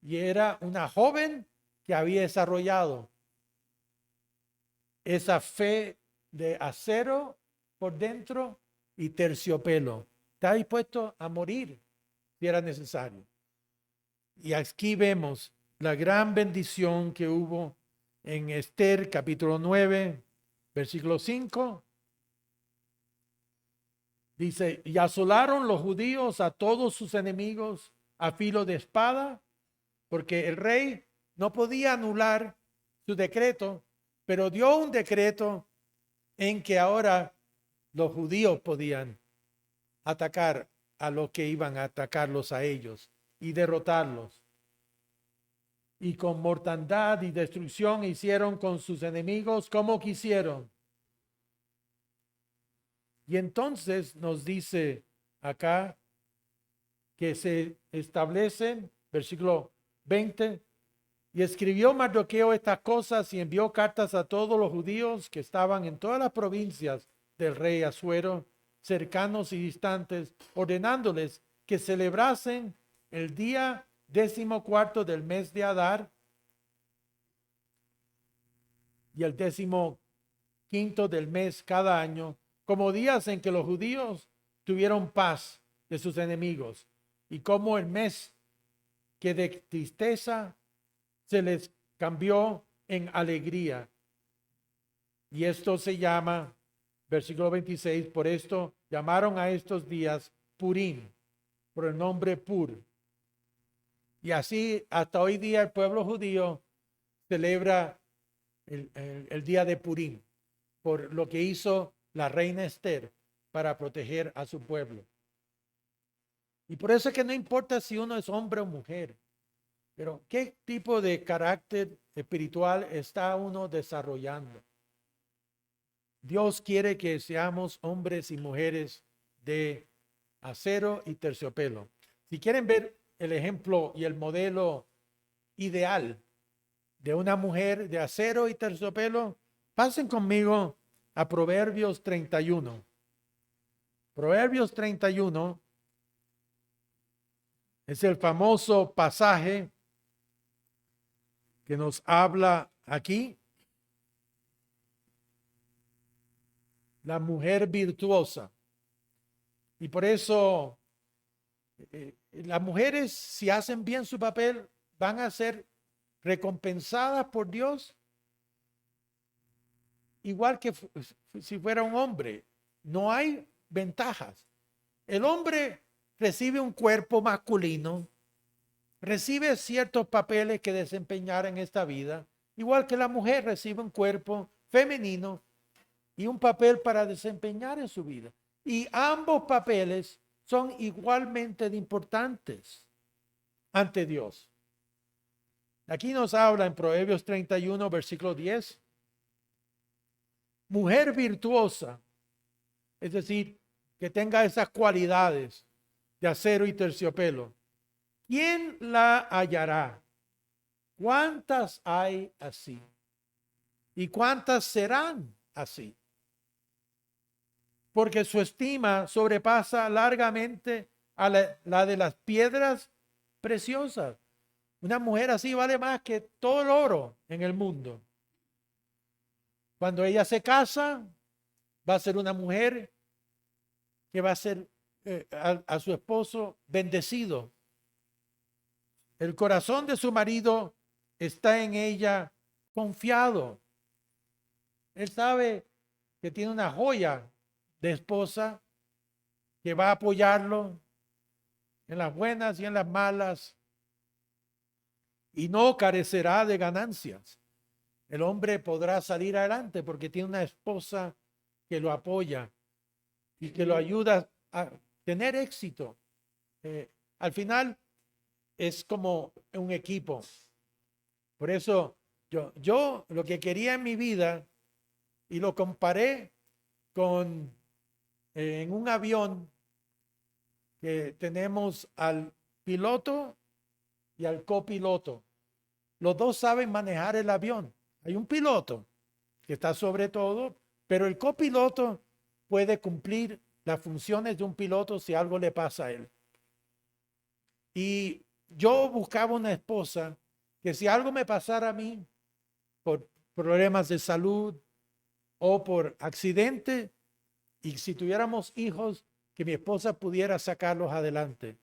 [SPEAKER 1] y era una joven que había desarrollado esa fe de acero por dentro y terciopelo. Está dispuesto a morir si era necesario. Y aquí vemos la gran bendición que hubo en Esther capítulo 9, versículo 5. Dice, y asolaron los judíos a todos sus enemigos a filo de espada, porque el rey no podía anular su decreto, pero dio un decreto en que ahora los judíos podían atacar a los que iban a atacarlos a ellos y derrotarlos. Y con mortandad y destrucción hicieron con sus enemigos como quisieron. Y entonces nos dice acá que se establece, versículo 20, y escribió Mardoqueo estas cosas y envió cartas a todos los judíos que estaban en todas las provincias del rey Asuero, cercanos y distantes, ordenándoles que celebrasen el día 14 del mes de Adar y el 15 del mes cada año, como días en que los judíos tuvieron paz de sus enemigos, y como el mes que de tristeza se les cambió en alegría. Y esto se llama, versículo 26, por esto llamaron a estos días Purim, por el nombre Pur. Y así hasta hoy día el pueblo judío celebra el día de Purim, por lo que hizo la reina Esther para proteger a su pueblo. Y por eso es que no importa si uno es hombre o mujer, pero qué tipo de carácter espiritual está uno desarrollando. Dios quiere que seamos hombres y mujeres de acero y terciopelo. Si quieren ver el ejemplo y el modelo ideal de una mujer de acero y terciopelo, pasen conmigo a Proverbios 31. Proverbios 31 es el famoso pasaje que nos habla aquí. La mujer virtuosa. Y por eso las mujeres, si hacen bien su papel, van a ser recompensadas por Dios, igual que si fuera un hombre. No hay ventajas. El hombre recibe un cuerpo masculino, recibe ciertos papeles que desempeñar en esta vida, igual que la mujer recibe un cuerpo femenino y un papel para desempeñar en su vida. Y ambos papeles son igualmente importantes ante Dios. Aquí nos habla en Proverbios 31, versículo 10. Mujer virtuosa, es decir, que tenga esas cualidades de acero y terciopelo. ¿Quién la hallará? ¿Cuántas hay así? ¿Y cuántas serán así? Porque su estima sobrepasa largamente a la de las piedras preciosas. Una mujer así vale más que todo el oro en el mundo. Cuando ella se casa, va a ser una mujer que va a ser a su esposo bendecido. El corazón de su marido está en ella confiado. Él sabe que tiene una joya de esposa que va a apoyarlo en las buenas y en las malas y no carecerá de ganancias. El hombre podrá salir adelante porque tiene una esposa que lo apoya y que lo ayuda a tener éxito. Al final es como un equipo. Por eso yo lo que quería en mi vida, y lo comparé con en un avión que tenemos al piloto y al copiloto. Los dos saben manejar el avión. Hay un piloto que está sobre todo, pero el copiloto puede cumplir las funciones de un piloto si algo le pasa a él. Y yo buscaba una esposa que si algo me pasara a mí por problemas de salud o por accidente, y si tuviéramos hijos, que mi esposa pudiera sacarlos adelante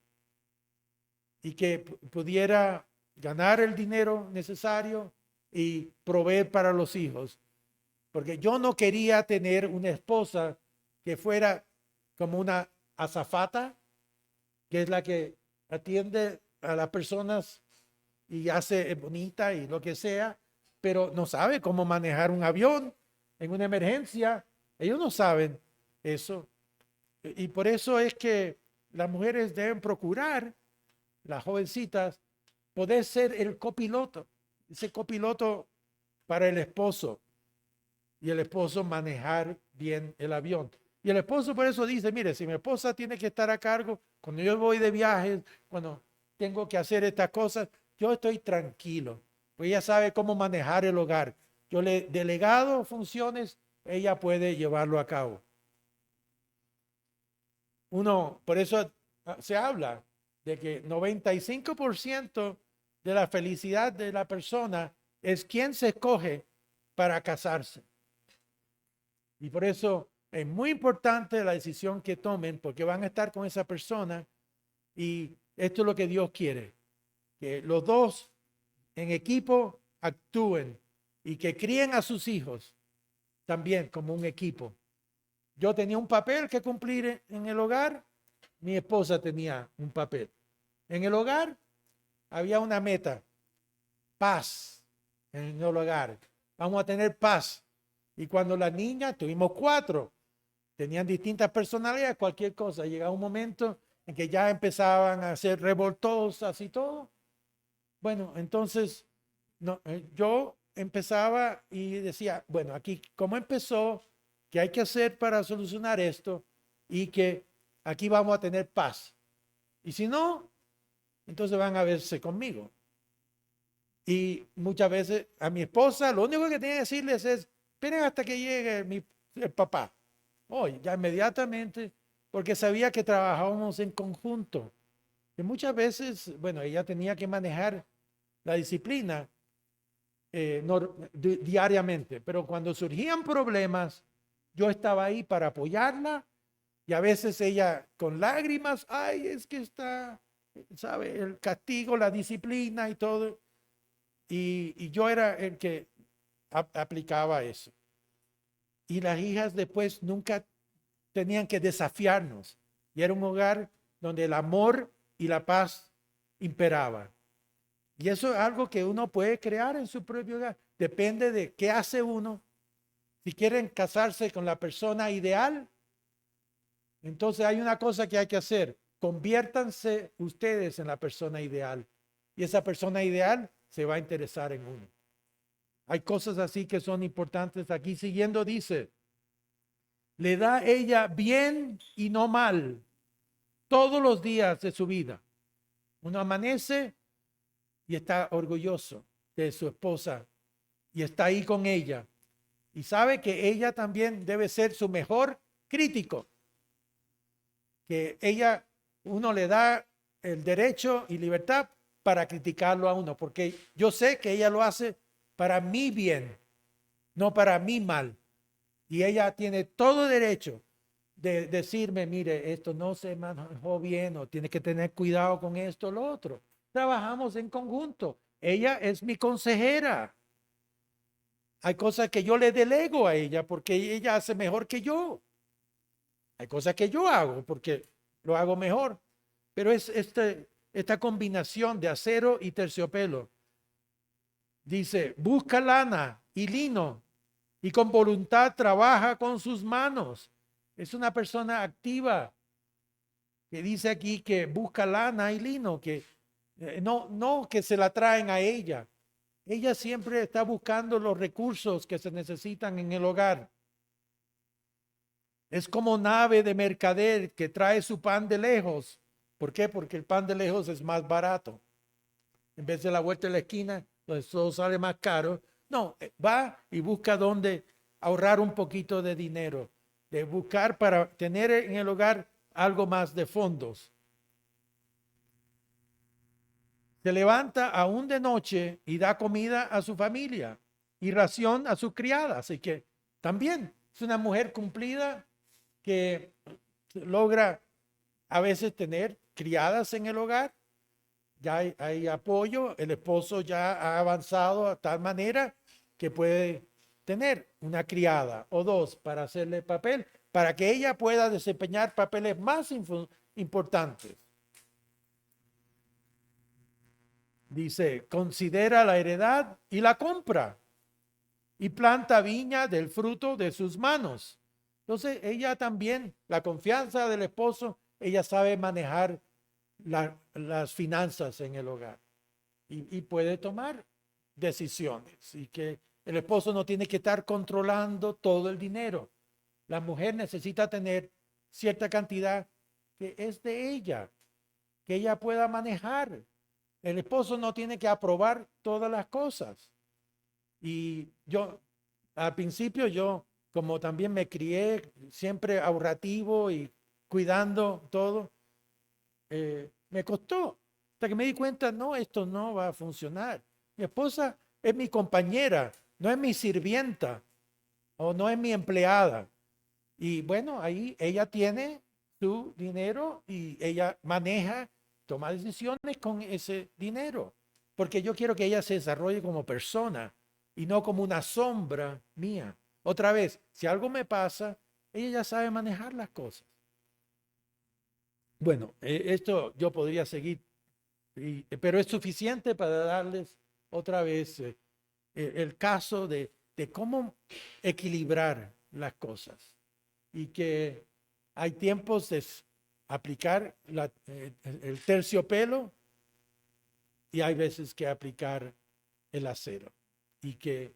[SPEAKER 1] y que pudiera ganar el dinero necesario y proveer para los hijos. Porque yo no quería tener una esposa que fuera como una azafata, que es la que atiende a las personas y hace bonita y lo que sea, pero no sabe cómo manejar un avión en una emergencia. Ellos no saben eso. Y por eso es que las mujeres deben procurar, las jovencitas, poder ser el copiloto, ese copiloto para el esposo, y el esposo manejar bien el avión. Y el esposo por eso dice, mire, si mi esposa tiene que estar a cargo, cuando yo voy de viajes, cuando tengo que hacer estas cosas, yo estoy tranquilo, pues ella sabe cómo manejar el hogar. Yo le he delegado funciones, ella puede llevarlo a cabo. Por eso se habla de que 95% de la felicidad de la persona es quien se escoge para casarse. Y por eso es muy importante la decisión que tomen, porque van a estar con esa persona y esto es lo que Dios quiere, que los dos en equipo actúen y que críen a sus hijos también como un equipo. Yo tenía un papel que cumplir en el hogar, mi esposa tenía un papel. En el hogar había una meta, paz en el hogar. Vamos a tener paz. Y cuando las niñas, tuvimos 4, tenían distintas personalidades, cualquier cosa. Llegaba un momento en que ya empezaban a ser revoltosas y todo. Bueno, entonces yo empezaba y decía, bueno, aquí, ¿cómo empezó? ¿Qué hay que hacer para solucionar esto? Y que aquí vamos a tener paz. Y si no, entonces van a verse conmigo. Y muchas veces a mi esposa, lo único que tenía que decirles es, esperen hasta que llegue el papá. Hoy, ya inmediatamente, porque sabía que trabajábamos en conjunto. Y muchas veces, bueno, ella tenía que manejar la disciplina diariamente, pero cuando surgían problemas, yo estaba ahí para apoyarla y a veces ella con lágrimas, ay, es que está, sabe, el castigo, la disciplina y todo. Y yo era el que aplicaba eso. Y las hijas después nunca tenían que desafiarnos. Y era un hogar donde el amor y la paz imperaban. Y eso es algo que uno puede crear en su propio hogar. Depende de qué hace uno. Si quieren casarse con la persona ideal, entonces hay una cosa que hay que hacer. Conviértanse ustedes en la persona ideal. Y esa persona ideal se va a interesar en uno. Hay cosas así que son importantes. Aquí siguiendo dice, le da ella bien y no mal todos los días de su vida. Uno amanece y está orgulloso de su esposa y está ahí con ella. Y sabe que ella también debe ser su mejor crítico. Que ella, uno le da el derecho y libertad para criticarlo a uno, porque yo sé que ella lo hace para mi bien, no para mi mal. Y ella tiene todo derecho de decirme, mire, esto no se manejó bien o tiene que tener cuidado con esto o lo otro. Trabajamos en conjunto. Ella es mi consejera. Hay cosas que yo le delego a ella porque ella hace mejor que yo. Hay cosas que yo hago porque lo hago mejor. Pero es esta combinación de acero y terciopelo. Dice, busca lana y lino y con voluntad trabaja con sus manos. Es una persona activa que dice aquí que busca lana y lino, que no que se la traen a ella. Ella siempre está buscando los recursos que se necesitan en el hogar. Es como nave de mercader que trae su pan de lejos. ¿Por qué? Porque el pan de lejos es más barato. En vez de la vuelta de la esquina, pues todo sale más caro. No, va y busca dónde ahorrar un poquito de dinero, de buscar para tener en el hogar algo más de fondos. Se levanta aún de noche y da comida a su familia y ración a sus criadas. Así que también es una mujer cumplida que logra a veces tener criadas en el hogar. Ya hay apoyo, el esposo ya ha avanzado a tal manera que puede tener una criada o dos para hacerle papel, para que ella pueda desempeñar papeles más importantes. Dice, considera la heredad y la compra y planta viña del fruto de sus manos. Entonces ella también, la confianza del esposo, ella sabe manejar las finanzas en el hogar y puede tomar decisiones y que el esposo no tiene que estar controlando todo el dinero. La mujer necesita tener cierta cantidad que es de ella, que ella pueda manejar. El esposo no tiene que aprobar todas las cosas. Y yo, al principio, yo, como también me crié siempre ahorrativo y cuidando todo, me costó. Hasta que me di cuenta, no, esto no va a funcionar. Mi esposa es mi compañera, no es mi sirvienta o no es mi empleada. Y bueno, ahí ella tiene su dinero y ella maneja, toma decisiones con ese dinero. Porque yo quiero que ella se desarrolle como persona y no como una sombra mía. Otra vez, si algo me pasa, ella ya sabe manejar las cosas. Bueno, esto yo podría seguir, pero es suficiente para darles otra vez el caso de cómo equilibrar las cosas y que hay tiempos de aplicar el terciopelo y hay veces que aplicar el acero y que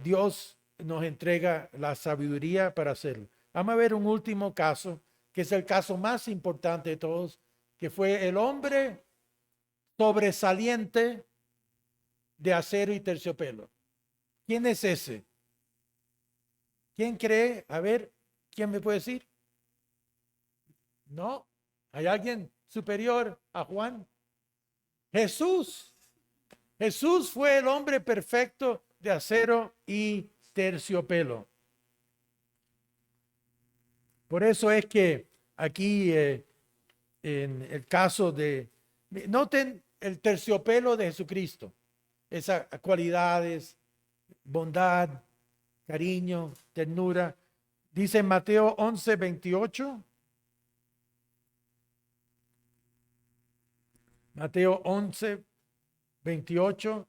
[SPEAKER 1] Dios nos entrega la sabiduría para hacerlo. Vamos a ver un último caso, que es el caso más importante de todos, que fue el hombre sobresaliente de acero y terciopelo. ¿Quién es ese? ¿Quién cree? A ver, ¿quién me puede decir? No, ¿hay alguien superior a Juan? Jesús. Jesús fue el hombre perfecto de acero y terciopelo. Por eso es que aquí en el caso de, noten el terciopelo de Jesucristo, esas cualidades, bondad, cariño, ternura. Dice en Mateo 11:28. Mateo 11:28.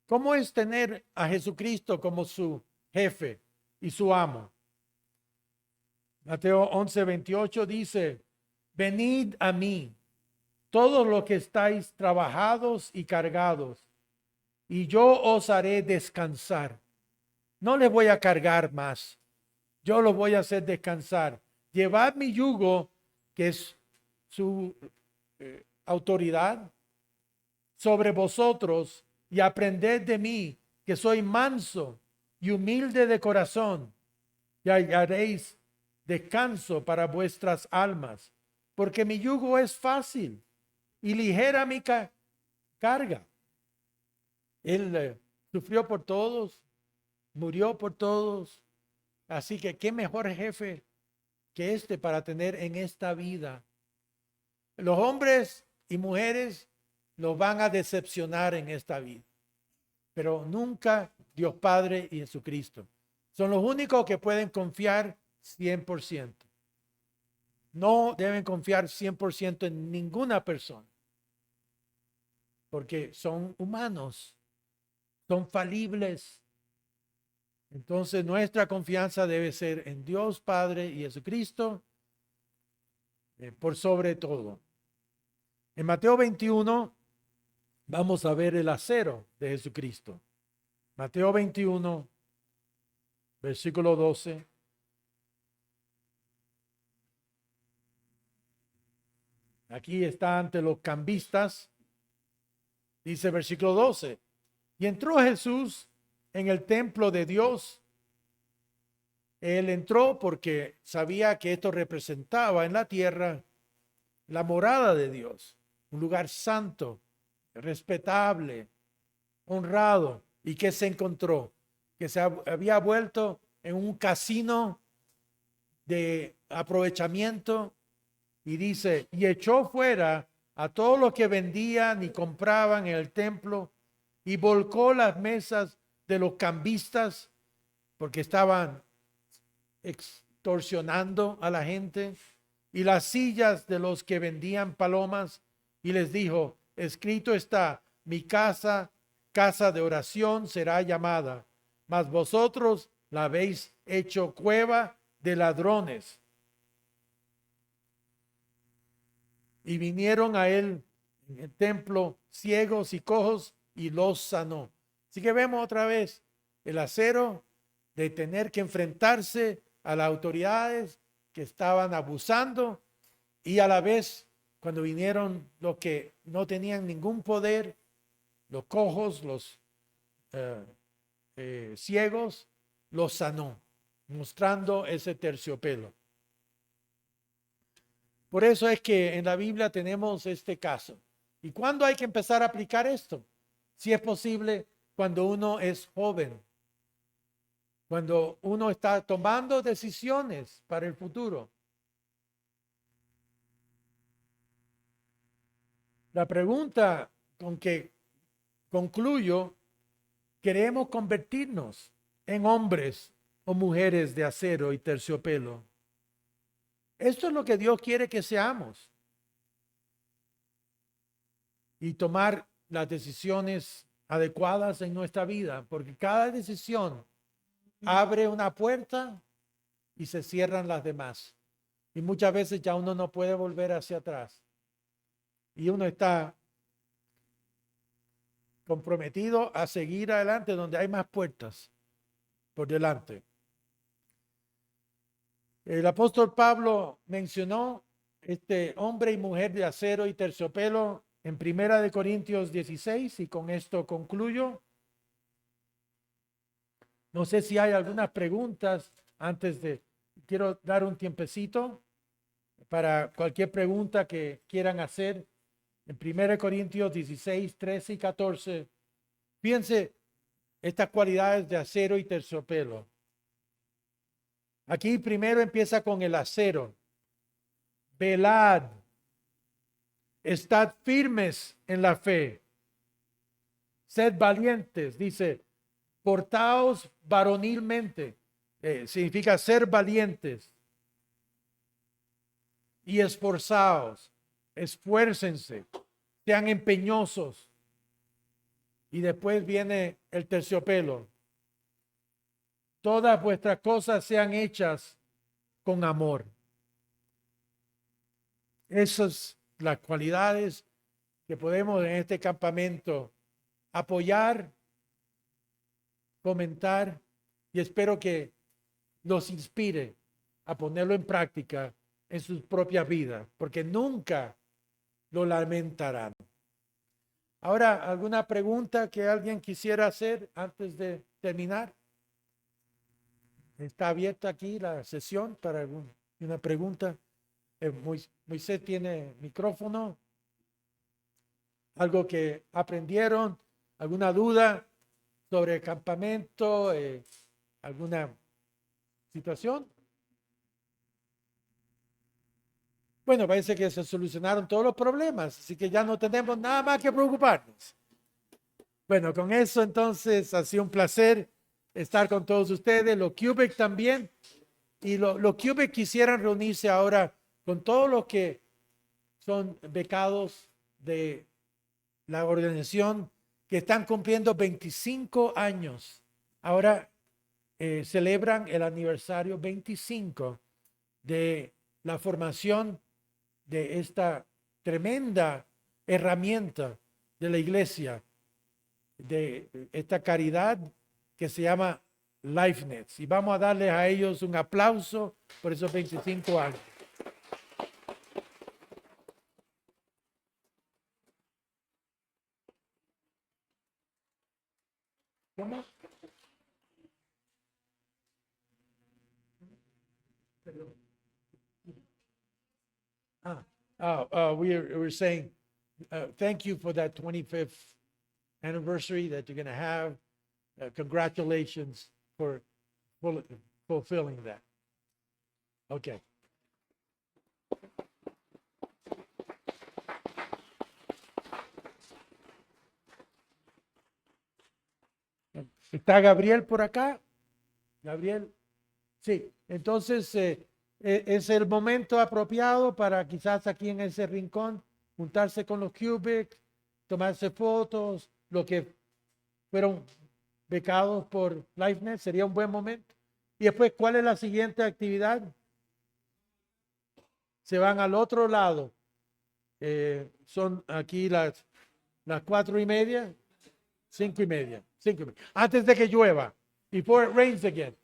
[SPEAKER 1] ¿Cómo es tener a Jesucristo como su jefe y su amo? Mateo 11:28 dice, venid a mí, todos los que estáis trabajados y cargados, y yo os haré descansar. No les voy a cargar más, yo los voy a hacer descansar. Llevad mi yugo, que es su autoridad, sobre vosotros y aprended de mí, que soy manso y humilde de corazón, y hallaréis descanso para vuestras almas, porque mi yugo es fácil y ligera mi carga. Él sufrió por todos, murió por todos, así que qué mejor jefe que este para tener en esta vida. Los hombres y mujeres los van a decepcionar en esta vida, pero nunca Dios Padre y Jesucristo. Son los únicos que pueden confiar 100%. No deben confiar 100% en ninguna persona, porque son humanos, son falibles. Entonces nuestra confianza debe ser en Dios Padre y Jesucristo por sobre todo. En Mateo 21 vamos a ver el acero de Jesucristo. Mateo 21, versículo 12. Aquí está ante los cambistas. Dice versículo 12. Y entró Jesús en el templo de Dios. Él entró porque sabía que esto representaba en la tierra la morada de Dios, un lugar santo, respetable, honrado. ¿Y que se encontró? Que se había vuelto en un casino de aprovechamiento, y dice, y echó fuera a todos los que vendían y compraban en el templo y volcó las mesas de los cambistas porque estaban extorsionando a la gente y las sillas de los que vendían palomas, y les dijo, escrito está, mi casa, casa de oración será llamada, mas vosotros la habéis hecho cueva de ladrones. Y vinieron a él en el templo ciegos y cojos y los sanó. Así que vemos otra vez el acero de tener que enfrentarse a las autoridades que estaban abusando, y a la vez cuando vinieron los que no tenían ningún poder, los cojos, los ciegos, los sanó, mostrando ese terciopelo. Por eso es que en la Biblia tenemos este caso. ¿Y cuándo hay que empezar a aplicar esto? Si es posible, cuando uno es joven, cuando uno está tomando decisiones para el futuro. La pregunta con que concluyo, ¿queremos convertirnos en hombres o mujeres de acero y terciopelo? Esto es lo que Dios quiere que seamos. Y tomar las decisiones adecuadas en nuestra vida, porque cada decisión abre una puerta y se cierran las demás. Y muchas veces ya uno no puede volver hacia atrás. Y uno está comprometido a seguir adelante donde hay más puertas por delante. El apóstol Pablo mencionó este hombre y mujer de acero y terciopelo en 1 Corintios 16, y con esto concluyo. No sé si hay algunas preguntas antes de, quiero dar un tiempecito para cualquier pregunta que quieran hacer. En 1 Corintios 16, 13 y 14, fíjense estas cualidades de acero y terciopelo. Aquí primero empieza con el acero. Velad, estad firmes en la fe, sed valientes, dice, portaos varonilmente, significa ser valientes, y esforzaos, esfuércense, sean empeñosos. Y después viene el terciopelo. Todas vuestras cosas sean hechas con amor. Esas las cualidades que podemos en este campamento apoyar, comentar, y espero que los inspire a ponerlo en práctica en sus propias vidas, porque nunca lo lamentarán. Ahora, ¿alguna pregunta que alguien quisiera hacer antes de terminar? Está abierta aquí la sesión para una pregunta. Moisés tiene micrófono. ¿Algo que aprendieron? ¿Alguna duda sobre el campamento? ¿Alguna situación? Bueno, parece que se solucionaron todos los problemas, así que ya no tenemos nada más que preocuparnos. Bueno, con eso entonces ha sido un placer estar con todos ustedes, los Quebec también, y los Quebec quisieran reunirse ahora con todos los que son becados de la organización, que están cumpliendo 25 años. Ahora celebran el aniversario 25 de la formación de esta tremenda herramienta de la iglesia, de esta caridad que se llama LifeNet. Y vamos a darles a ellos un aplauso por esos 25 años. ¿Cómo? Perdón. we're saying thank you for that 25th anniversary that you're going to have. Congratulations for fulfilling that. Okay. ¿Está Gabriel por acá? Gabriel. Sí, entonces es el momento apropiado para quizás aquí en ese rincón juntarse con los Cubic, tomarse fotos, lo que fueron becados por LifeNet, sería un buen momento. Y después, ¿cuál es la siguiente actividad? Se van al otro lado. Son aquí las 4:30, 5:30, 5:30. Antes de que llueva. Before it rains again.